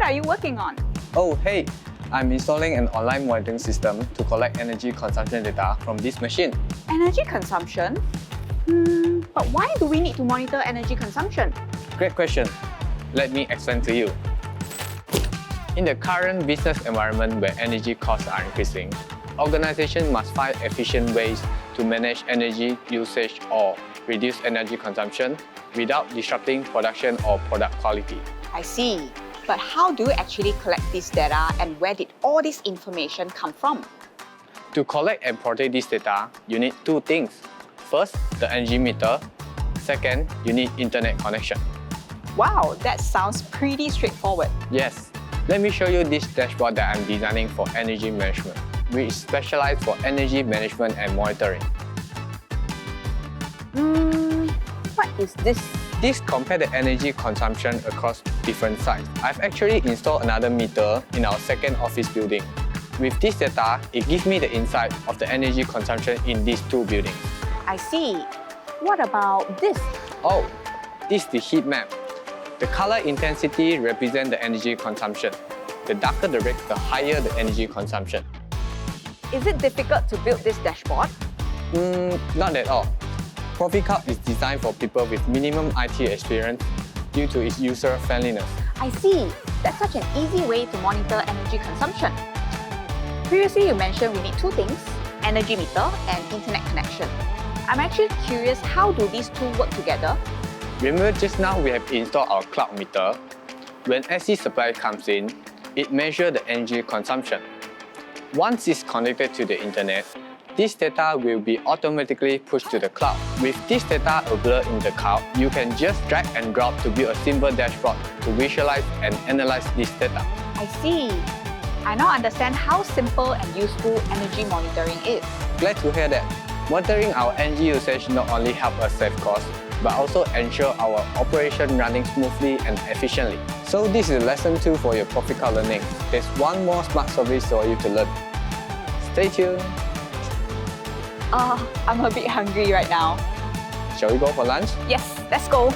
What are you working on? Oh, hey! I'm installing an online monitoring system to collect energy consumption data from this machine. Energy consumption? But why do we need to monitor energy consumption? Great question. Let me explain to you. In the current business environment where energy costs are increasing, organizations must find efficient ways to manage energy usage or reduce energy consumption without disrupting production or product quality. I see. But how do you actually collect this data and where did all this information come from? To collect and protect this data, you need two things. First, the energy meter. Second, you need internet connection. Wow, that sounds pretty straightforward. Yes. Let me show you this dashboard that I'm designing for energy management, which is specialized for energy management and monitoring. What is this? This compares the energy consumption across different sites. I've actually installed another meter in our second office building. With this data, it gives me the insight of the energy consumption in these two buildings. I see. What about this? Oh, this is the heat map. The color intensity represents the energy consumption. The darker the red, the higher the energy consumption. Is it difficult to build this dashboard? Not at all. Proficloud is designed for people with minimum IT experience due to its user-friendliness. I see. That's such an easy way to monitor energy consumption. Previously, you mentioned we need two things, energy meter and internet connection. I'm actually curious, how do these two work together? Remember just now we have installed our cloud meter. When AC supply comes in, it measures the energy consumption. Once it's connected to the internet, this data will be automatically pushed to the cloud. With this data available in the cloud, you can just drag and drop to build a simple dashboard to visualize and analyze this data. I see. I now understand how simple and useful energy monitoring is. Glad to hear that. Monitoring our energy usage not only helps us save costs, but also ensure our operation running smoothly and efficiently. So this is lesson 2 for your Proficloud learning. There's one more smart service for you to learn. Stay tuned. I'm a bit hungry right now. Shall we go for lunch? Yes, let's go.